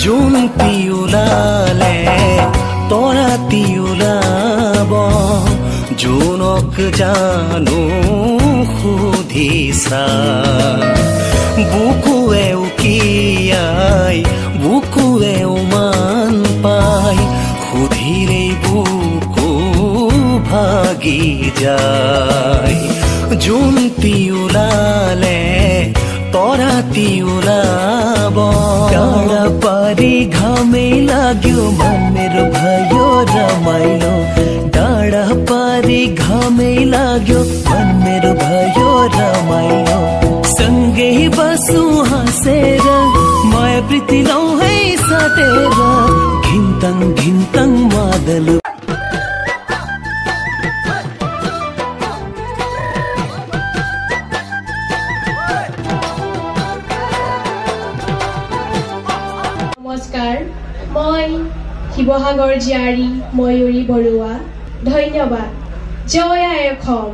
জোনটি ওলালে তৰাতি ওলাব জোনক জানো সুধিছা বুকুৱে উকিয়াই বুকুৱে উমান পাই সুধিলেই বুকু ভাগি যায় জোনটি ওলালে তৰাতি ওলাব ডাঁড়া পাৰি ঘামে लाग्यो मन मेरो भयो रमाइलो डाँडा पारी घामै लाग्यो मन मेरो भयो रमाइलो सँगै बसु हाँसेर माया प्रीति लौ है साटेर घिन्तङ घिन्तङ मादल নমস্কাৰ মই শিৱসাগৰ জিয়াৰী ময়ূৰী বৰুৱা ধন্যবাদ জয় আই অসম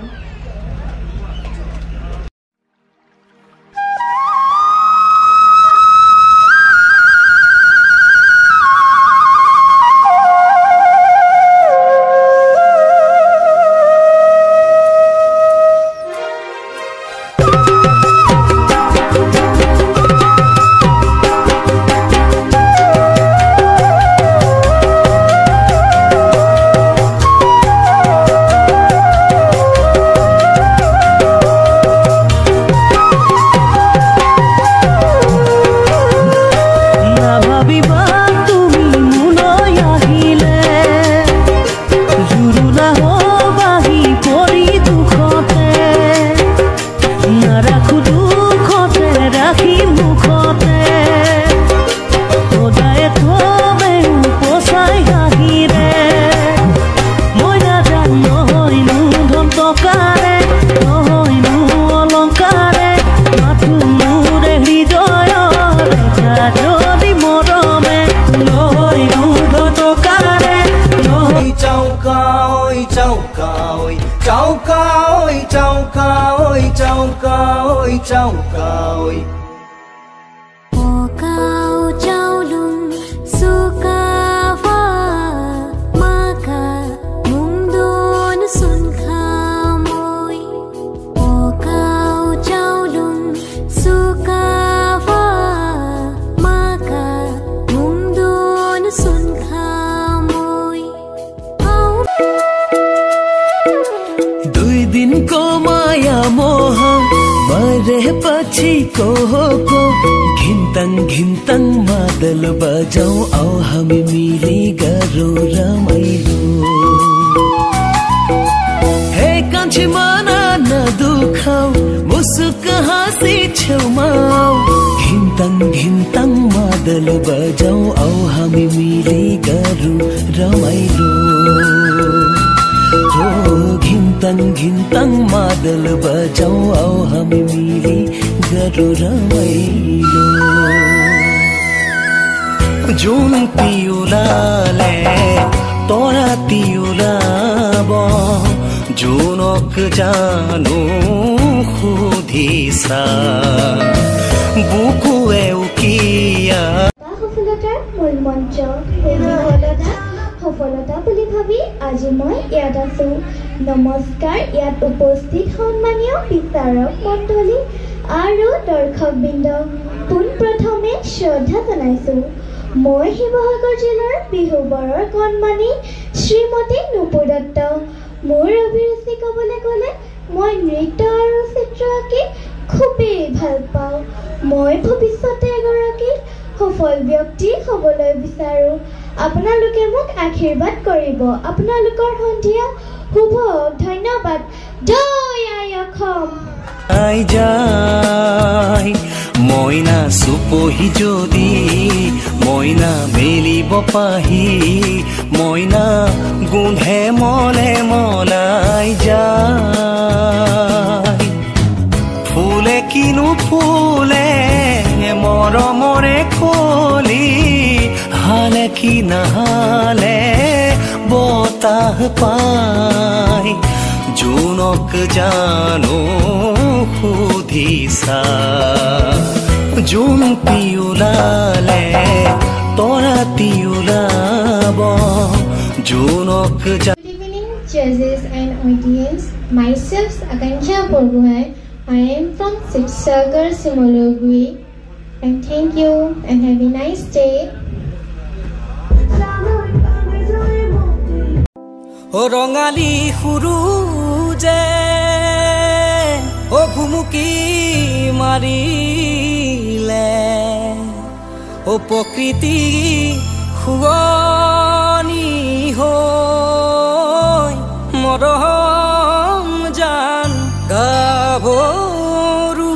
घिन्तङ मादल बजाऊ आओ हामी मिली गरौँ रमाइलो हे कान्छी मना नदुखाऊ मुसुक हाँसी छेउमा घिन्तङ घिन्तङ मादल बजाऊ आओ हामी मिली गरौँ रमाइलो घिन्तङ घिन्तङ मादल बजाऊ आओ हामी मिली गरौँ रमाइलो জোনটি ওলালে তৰাতি ওলাব জোনক জানো সুধিছা বুকুৱে উকিয়া সফলতাৰ মূল মন্ত্ৰ সফলতা বুলি ভাবি আজি মই ইয়াত আছো নমস্কাৰ ইয়াত উপস্থিত সন্মানীয় বিচাৰক মণ্ডলী আৰু দৰ্শকবৃন্দ পোনপ্ৰথমে শ্ৰদ্ধা জনাইছো মই শিৱসাগৰ জিলাৰ বিহুবৰৰ কণমানি শ্ৰীমতী নুপুৰ দত্ত মোৰ অভিৰুচি ক'বলৈ গ'লে মই নৃত্য আৰু চিত্ৰ আঁকি খুবেই ভাল পাওঁ মই ভৱিষ্যতে এগৰাকী সফল ব্যক্তি হ'বলৈ বিচাৰোঁ আপোনালোকে মোক আশীৰ্বাদ কৰিব আপোনালোকৰ সন্ধিয়া শুভ ধন্যবাদ জয় আই অসম আই যায় মইনা চুপহি যদি মইনা মেলিব পাহি মইনা গোন্ধে মলে মলাই যায় ফুলে কিনো ফুলে মৰমৰে কলি হালে কি নাহালে বতাহ পাই জোনক জানো সুধিছা জোনটি ওলালে তৰাতি ওলাব জোনক Good evening, judges and audience. Myself, Akansha Borgohai. I am from Sibsagar, Simologui. And thank you and have a nice day. ও ৰঙালী সুৰুজে ও ঘুমুকি মাৰিলে ও প্ৰকৃতি শুৱনি হৈ মৰম জান গাভৰু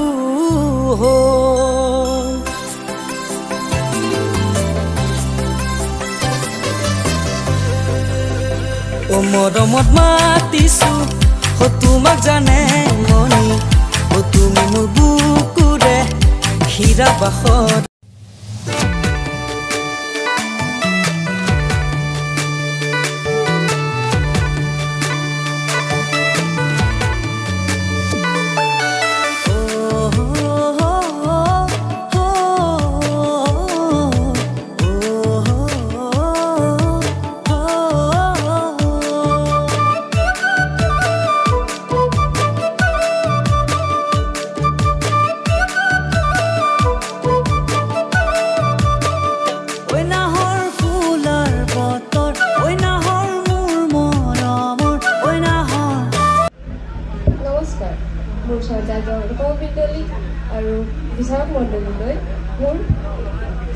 হৈ ও মৰমত মাতিছো ও তোমাক জানে মনি ও তুমি মোৰ বুকুৰে হীৰা বাসত মোৰ শ্ৰদ্ধাৰ উপবিন্দলী আৰু বিচাৰক মণ্ডলীলৈ মোৰ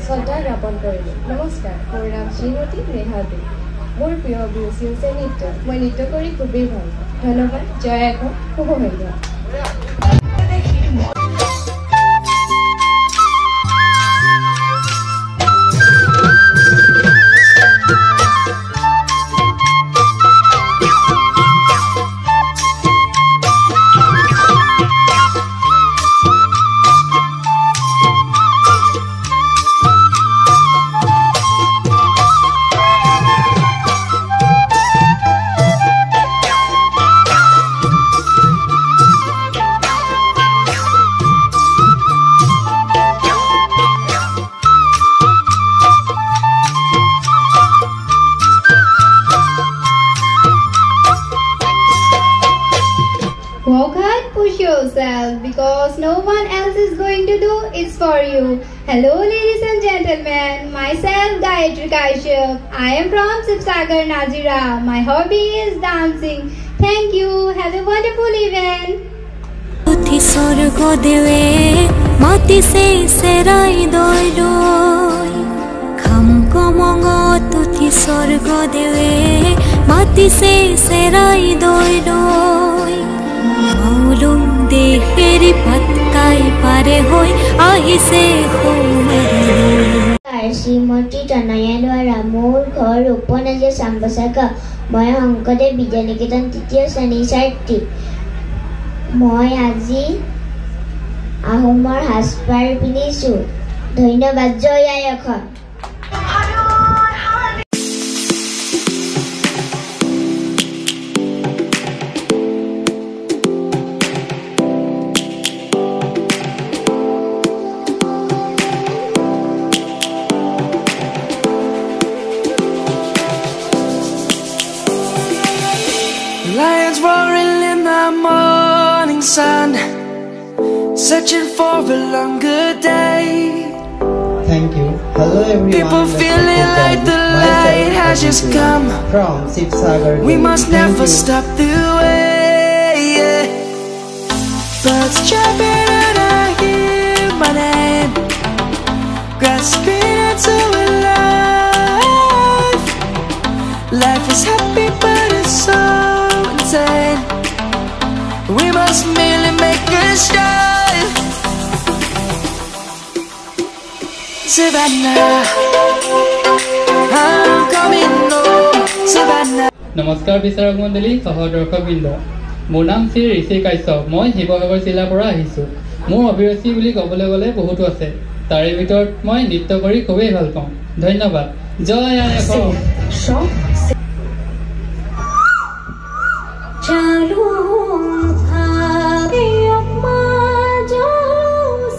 শ্ৰদ্ধা জ্ঞাপন কৰিলোঁ। নমস্কাৰ, মোৰ নাম শ্ৰীমতী নেহাদী। মোৰ প্ৰিয় অভিৰুচি হৈছে নৃত্য। মই নৃত্য কৰি খুবেই ভাল পাওঁ। ধন্যবাদ। জয় এখন শুভ সন্ধ্যা। Work hard, push yourself, because no one else is going to do it for you. Hello ladies and gentlemen, myself Gayatri Kashyap. I am from Sibsagar, Nazira. My hobby is dancing. Thank you. Have a wonderful event. Uthi sorgo dewe mati se serai doiloi kham komongo uthi sorgo dewe mati se serai doiloi maulum deheri patkai pare hoi ahise khomare শ্ৰীমতী তনয়া দ্বাৰা মোৰ ঘৰ উপনাজিয়া চাম্বচাকা। মই শংকৰদেৱ বিদ্যানিকেতন তৃতীয় শ্ৰেণীৰ ছাত্ৰী। মই আজি আহোমৰ সাজপাৰ পিন্ধিছোঁ। ধন্যবাদ। জয় আই Assam. Lions roaring in the morning sun, searching for a longer day. Thank you. Hello everyone. People feeling like the light has just come. From Sibsagar. We must never stop the way. Birds chirping and I hear my name, grasping into a life. Life is happy but it's so insane. We must merely make a strive. Savannah, I'm coming home. Savannah. নমস্কাৰ বিচাৰক মণ্ডলী, সহদৰ্শকবৃন্দ। মোৰ নাম শ্ৰী ঋষি কাশ্যপ। মই শিৱসাগৰ জিলাৰ পৰা আহিছোঁ। মোৰ অভিৰুচি বুলি ক'বলৈ গ'লে বহুতো আছে। তাৰে ভিতৰত মই নৃত্য কৰি খুবেই ভাল পাওঁ। ধন্যবাদ। জয় আই Assam. Chalu phage amma jo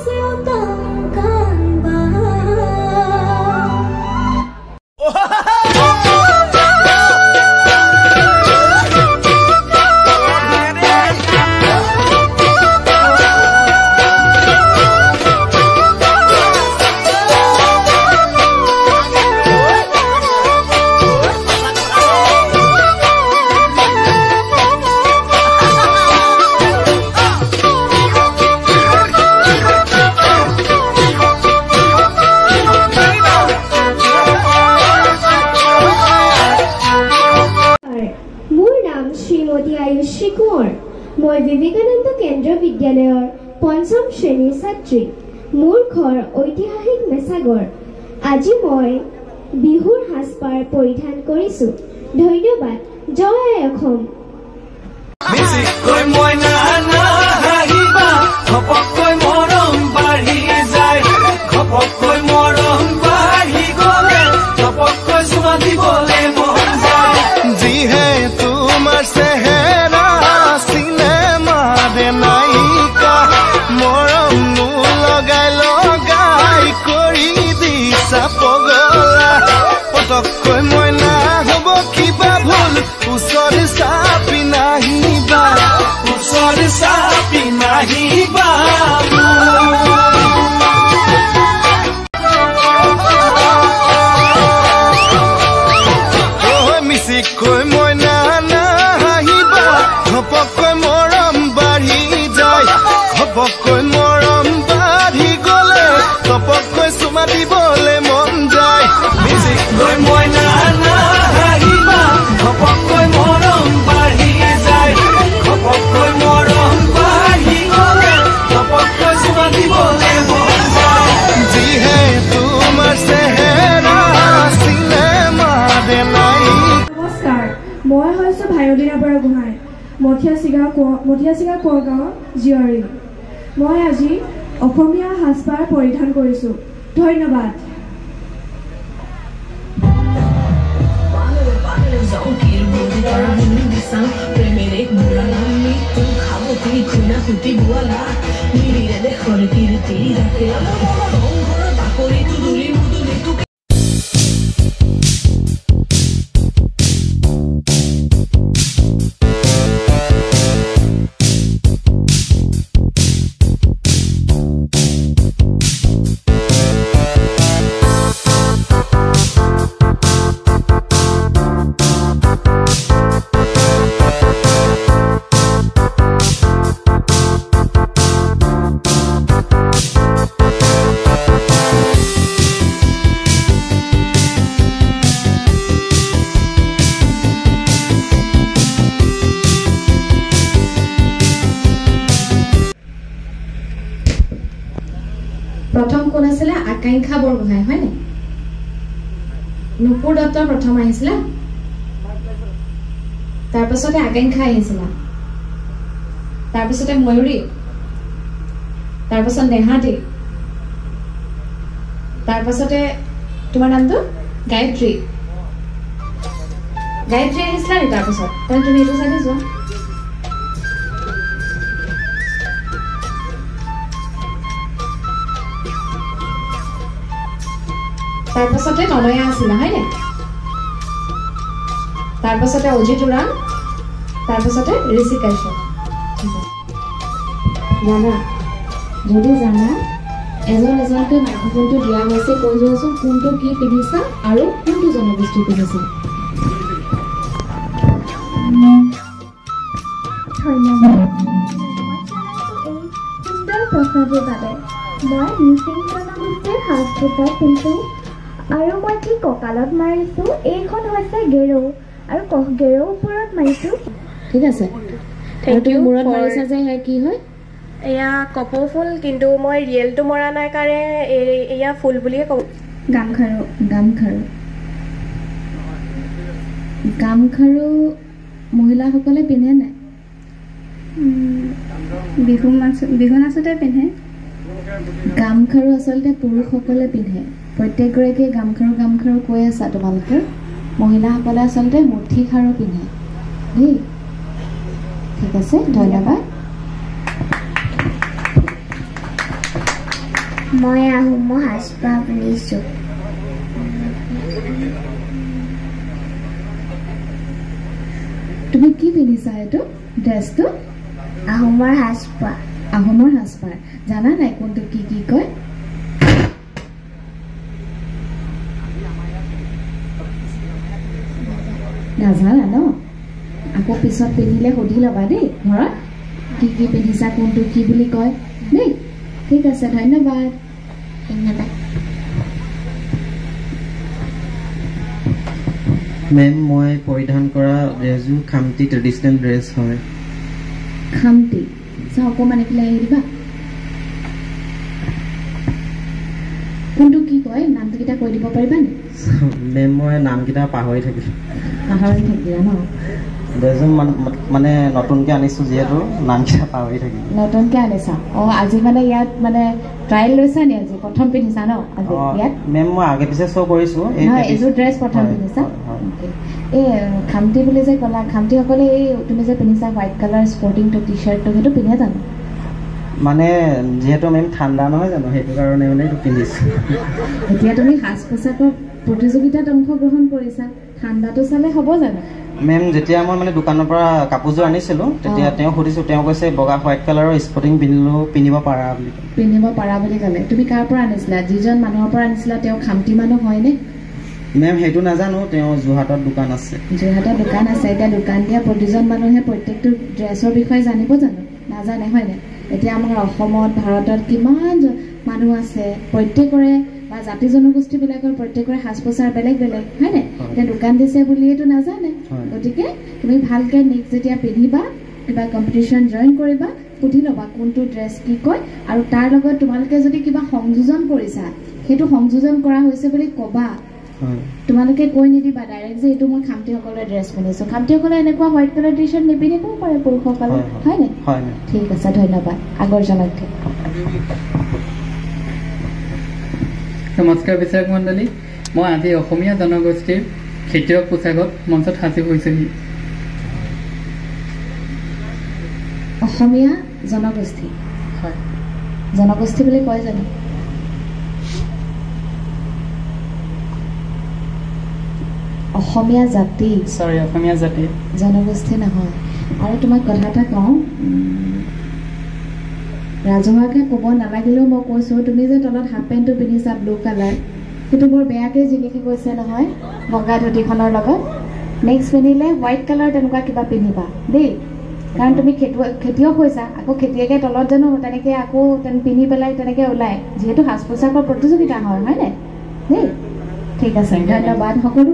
siêu tang kan ba পঞ্চম শ্ৰেণীৰ ছাত্ৰী মোৰ ঘৰ ঐতিহাসিক মেছাগড় আজি মই বিহুৰ সাজপাৰ পৰিধান কৰিছোঁ ধন্যবাদ জয় অসম মিছিকৈ মইনা নাহিবা ঘপককৈ মৰম বাঢ়ি যায় ঘপককৈ মৰম বাঢ়ি গ'লে ঘপককৈ চুমা দিবলৈ মন যায় যিহে তোমাৰ চেহেৰা চিনেমাৰে নায়িকা মৰম লগাই লগাই কৰি দিছা পগলা পটককৈ মইনা হ'ব কিবা ভুল ওচৰ চাপি নাহিবা ওচৰ চাপি নাহিবা মিছিকৈ মইনা নাহিবা ঘপককৈ মৰম বাঢ়ি যায় ঘপককৈ মৰম বাঢ়ি গ'লে ঘপককৈ চুমা দিবলৈ মন যায় মিছিকৈ মইনা নাহিবা ঘপককৈ মৰম বাঢ়ি যায় ঘপককৈ মৰম বাঢ়ি গ'লে ঘপককৈ চুমা দিবলৈ মন যায় যিহে তোমাৰ চেহেৰা চিনেমাৰে নায়িকা নমস্কাৰ মই হৈছোঁ ভায়লীনা বৰা গোহাঁই মঠিয়াচিঙা কোঁৱৰগাঁৱৰ জীয়ৰী মই আজি অসমীয়া সাজপাৰ পৰিধান কৰিছোঁ ধন্যবাদ প্ৰথম কোন আছিল আকাংক্ষা বৰগোহাঁই হয় নে নুপুৰ দত্ত প্ৰথম আহিছিল তাৰ পাছতে আকাংক্ষা আহিছিল তাৰ পাছতে ময়ূৰী তাৰ পাছত নেহাতি তাৰ পাছতে তোমাৰ নামটো গায়ত্ৰী আহিছিল নি তাৰ পাছত তুমি এইটো চাই যোৱা তাৰ পাছতে তনয়া আছিল হয় নে তাৰ পাছতে অজিত উৰাণ তাৰ পাছতে ঋষি কাশ্যপ জানা যদি জানা এজন এজনকৈ মাইক্ৰফোনটো দিয়া হৈছে কৈ যোৱাচোন কোনটো কি পিন্ধিছা আৰু কোনটো জনগোষ্ঠী পিন্ধিছা ধন্যবাদ এই সুন্দৰ প্ৰশ্নটোৰ বাবে মই মিচিং জনগোষ্ঠীৰ সাজ পোছাক পিন্ধোঁ আৰু মই কি কঁকালত মাৰিছোঁ এইখন হৈছে গেৰৌ আৰু গেৰৌ ওপৰত মাৰিছোঁ ঠিক আছে তুমি মূৰত মাৰিছা যে কি হয় এয়া কপৌ ফুল কিন্তু মই ৰিয়েলটো মৰা নাই কাৰণে এয়া ফুল বুলিয়ে কওঁ গামখাৰু মহিলাসকলে পিন্ধে নাই বিহু নাচতে পিন্ধে গামখাৰু আচলতে পুৰুষসকলে পিন্ধে প্ৰত্যেকগৰাকীয়ে গামখাৰু কৈ আছা তোমালোকে মহিলাসকলে আচলতে মুঠি খাৰু পিন্ধে দেই ঠিক আছে ধন্যবাদ মই আহোমৰ সাজপাৰ পিন্ধিছোঁ তুমি কি পিন্ধিছা এইটো ড্ৰেছটো আহোমৰ সাজপাৰ জানা নাই কোনটো কি কি কয় নাজানা ন আকৌ পিছত পিন্ধিলে সুধি ল'বা দেই ঘৰত কি কি পিন্ধিছা কোনটো কি বুলি কয় দেই ঠিক আছে ধন্যবাদ মেম মই পৰিধান কৰা ড্ৰেছযোৰ খামটি ট্ৰেডিশ্যনেল ড্ৰেছ হয় খামটি চাওঁ অকণমান এইফালে আহি দিবা কোনটো কি কয় নামকেইটা কৈ দিব পাৰিবা নি মেম মই নামকেইটা পাহৰি থাকিলোঁ পাহৰি থাকিলা ন দুজন মানে নতুনকৈ আনিছোঁ যিহেতু নামকেইটা পাহৰি থাকিলোঁ নতুনকৈ আনিছা আজি মানে ইয়াত মানে ট্ৰায়েল লৈছা নি আজি প্ৰথম পিন্ধিছা ন আজি ইয়াত মেম মই আগে পিছে শ্ব' কৰিছোঁ এইযোৰ ড্ৰেছ প্ৰথম পিন্ধিছা এই খামটি বুলি যে ক'লা খামটিসকলে এই তুমি যে পিন্ধিছা হোৱাইট কালাৰ স্পৰ্টিংটো টি চাৰ্টটো সেইটো পিন্ধে জানো মানে যিহেতু মেম ঠাণ্ডা নহয় জানো সেইটো কাৰণে মানে এইটো পিন্ধিছোঁ এতিয়া তুমি সাজ পোছাকৰ প্ৰতিযোগিতাত অংশগ্ৰহণ কৰিছা ঠাণ্ডাটো চালে হ'ব জানো মেম যেতিয়া মই মানে দোকানৰ পৰা কাপোৰযোৰ আনিছিলোঁ তেতিয়া তেওঁ সুধিছোঁ তেওঁ কৈছে বগা হোৱাইট কালাৰৰ স্পৰ্টিং পিন্ধিব পাৰা বুলি ক'লে তুমি কাৰ পৰা আনিছিলা যিজন মানুহৰ পৰা আনিছিলা তেওঁ খামটি মানুহ হয়নে মেম সেইটো নাজানো তেওঁ যোৰহাটত দোকান আছে এতিয়া দোকান দিয়া প্ৰতিজন মানুহে প্ৰত্যেকটো ড্ৰেছৰ বিষয়ে জানিব জানো নাজানে হয়নে এতিয়া আমাৰ অসমত ভাৰতত কিমান মানুহ আছে প্ৰত্যেকৰে বা জাতি জনগোষ্ঠীবিলাকৰ প্ৰত্যেকৰে সাজ পোছাক বেলেগ বেলেগ হয়নে এতিয়া দোকান দিছে বুলিয়েতো নাজানে গতিকে তুমি ভালকৈ নেক্সট যেতিয়া পিন্ধিবা কিবা কম্পিটিশ্যন জইন কৰিবা সুধি ল'বা কোনটো ড্ৰেছ কি কয় আৰু তাৰ লগত তোমালোকে যদি কিবা সংযোজন কৰিছা সেইটো সংযোজন কৰা হৈছে বুলি ক'বা তোমালোকে কৈ নিদিবা ডাইৰেক্ট যে এইটো মই খামটিসকলৰ ড্ৰেছ পিন্ধিছোঁ খামটিসকলে এনেকুৱা হোৱাইট কালাৰ টি চাৰ্ট নিপিন্ধিবও পাৰে পুৰুষসকলে হয়নে ঠিক আছে ধন্যবাদ আগৰজনতকৈ নমস্কাৰ বিচাৰক মণ্ডলী মই আজি অসমীয়া জনগোষ্ঠীৰ খেতিয়ক পোচাকত মঞ্চত সাজু হৈছোহি অসমীয়া জনগোষ্ঠী হয় জনগোষ্ঠী বুলি কয় জানো অসমীয়া জাতি জনগোষ্ঠী নহয় আৰু তোমাক কথা এটা কওঁ ৰাজহুৱাকৈ ক'ব নালাগিলেও মই কৈছোঁ তুমি যে তলত হাফ পেণ্টটো পিন্ধিছা ব্লু কালাৰ সেইটো বৰ বেয়াকৈ জিলিকি গৈছে নহয় বগা ধুতিখনৰ লগত নেক্সট পিন্ধিলে হোৱাইট কালাৰ তেনেকুৱা কিবা পিন্ধিবা দেই কাৰণ তুমি খেতিয়ক হৈছা আকৌ খেতিয়কে তলত জানো তেনেকৈ আকৌ পিন্ধি পেলাই তেনেকৈ ওলায় যিহেতু সাজ পোছাকৰ প্ৰতিযোগিতা হয়নে দেই ঠিক আছে ধন্যবাদ সকলো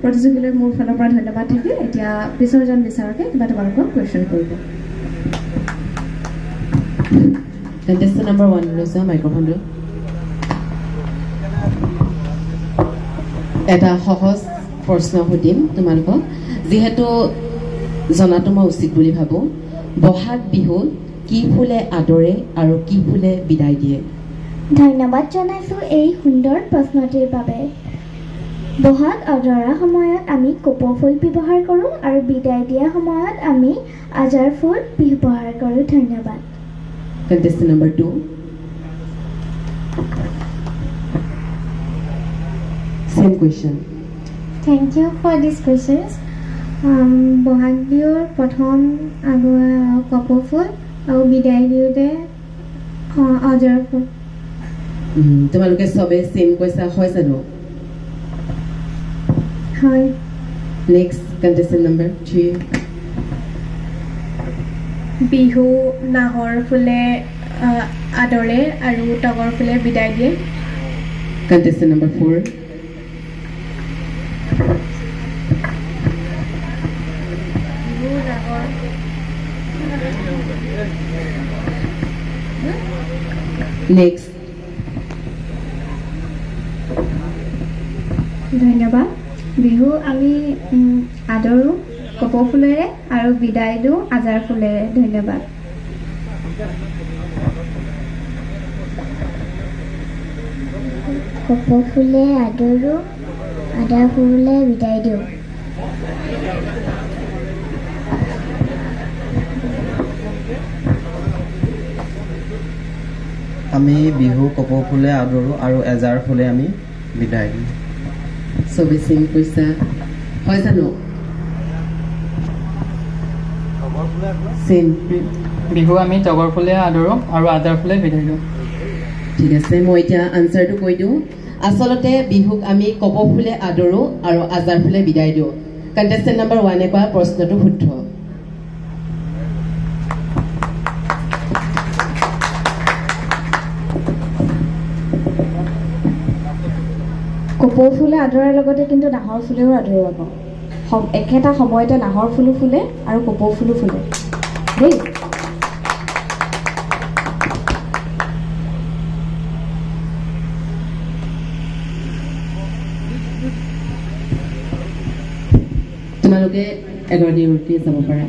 প্ৰতিযোগীলৈ মোৰ ফালৰ পৰা ধন্যবাদ থাকিল এতিয়া পিছৰজন বিচাৰকে কিবা তোমালোকক কুৱেশ্যন কৰিব Contestant number 1, লৈছা মাইক্ৰফোনটো এটা সহজ প্ৰশ্ন সুধিম তোমালোকক যিহেতু জনাটো মই উচিত বুলি ভাবোঁ বহাগ বিহুত কি ফুলে আদৰে আৰু কি ফুলে বিদায় দিয়ে ধন্যবাদ জনাইছোঁ এই সুন্দৰ প্ৰশ্নটিৰ বাবে বহাগ আদৰাৰ সময়ত আমি কপৌ ফুল ব্যৱহাৰ কৰোঁ আৰু বিদায় দিয়া সময়ত আমি আজাৰ ফুল ব্যৱহাৰ কৰোঁ ধন্যবাদ Contestant number 2. Same question. Thank you for these questions. Bohag বিহুৰ প্ৰথম কপৌ ফুল আৰু বিদায় দিওঁতে আজাৰ ফুল তোমালোকে সবে সেম কৈছা হয় জানো হয় নেক্সট contestant number 3. বিহু নাহৰ ফুলে আদৰে আৰু তগৰ ফুলে বিদায় দিয়ে contestant number 4. Next. ধন্যবাদ বিহু আমি আদৰো কপৌ ফুলেৰে আৰু বিদায় দিওঁ আজাৰ ফুলেৰে ধন্যবাদ কপৌ ফুলে আদৰো আজাৰ ফুলে বিদায় দিওঁ আমি বিহু কপৌ ফুলে আদৰো আৰু এজাৰ ফুলে আমি বিদায় দিওঁ সবে সেম কৈছা হয় জানো বিহু আমি তগৰ ফুলে আদৰো আৰু আজাৰ ফুলে বিদায় দিওঁ ঠিক আছে মই এতিয়া আনসাৰটো কৈ দিওঁ আসলতে বিহুক আমি কপৌ ফুলে আদৰো আৰু আজাৰ ফুলে বিদায় দিওঁ কণ্টেষ্টেণ্ট নম্বৰ 1 কোৱা প্ৰশ্নটো শুদ্ধ কপৌ ফুলে আদৰাৰ লগতে কিন্তু নাহৰ ফুলেও আদৰিব একেটা সময়তে নাহৰ ফুলো ফুলে আৰু কপৌ ফুলো ফুলে দেই তোমালোকে এগৰাকী এগৰাকী যাব পাৰা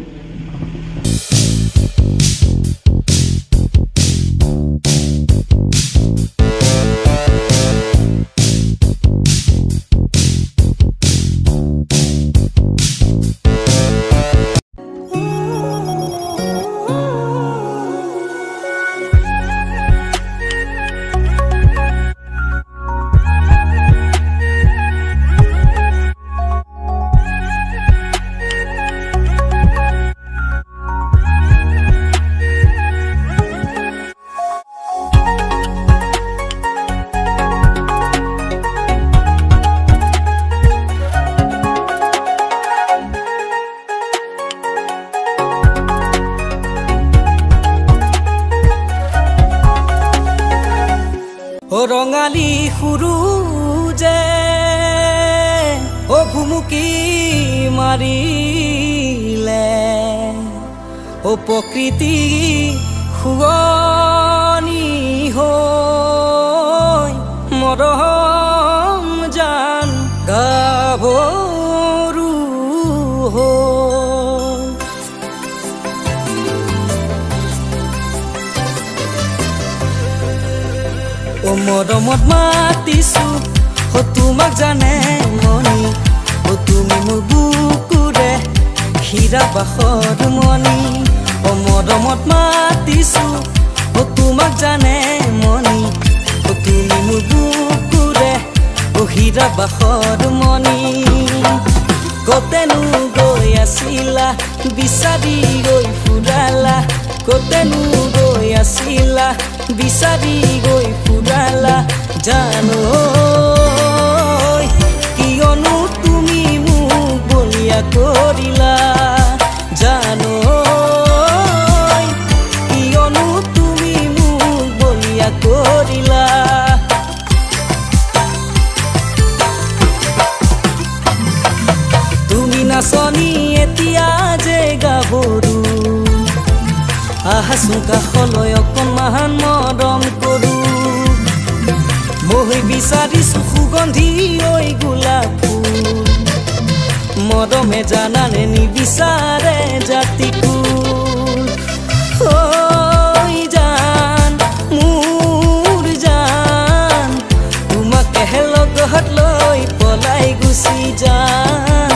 ৰঙালী সুৰুজে ও ভুমুকি মাৰিলে ও প্ৰকৃতি শুৱনি হৈ মৰম জান গাভৰু হৈ ও মৰমত মাতিছো ও তোমাক জানে মনি ও তুমি মোৰ বুকুৰে হীৰা বাখৰ মনি ও মৰমত মাতিছো ও তোমাক জানে মনি ও তুমি মোৰ বুকুৰে ও হীৰা বাখৰ মনি কতেনো গৈ আছিলা বিচাৰি গৈ ফুৰালা কতেনো গৈ আছিলা বিচাৰি গৈ ফুৰালা জানো কিয়নো তুমি মোক বলিয়া কৰিলা জানো কিয়নো তুমি মোক বলিয়া কৰিলা তুমি নাচনি এতিয়া যে গাভৰু আহাচোন কাষলৈ অকণমান মৰম কৰো মই বিচাৰিছো সুগন্ধি ঐ গোলাপ ফুল মৰমে জানানে নিবিচাৰে জাতি কুল ঐ জান মোৰ জান তোমাকে লগত লৈ পলাই গুচি যাম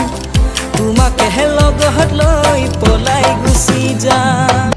তোমাকে লগত লৈ পলাই গুচি যাম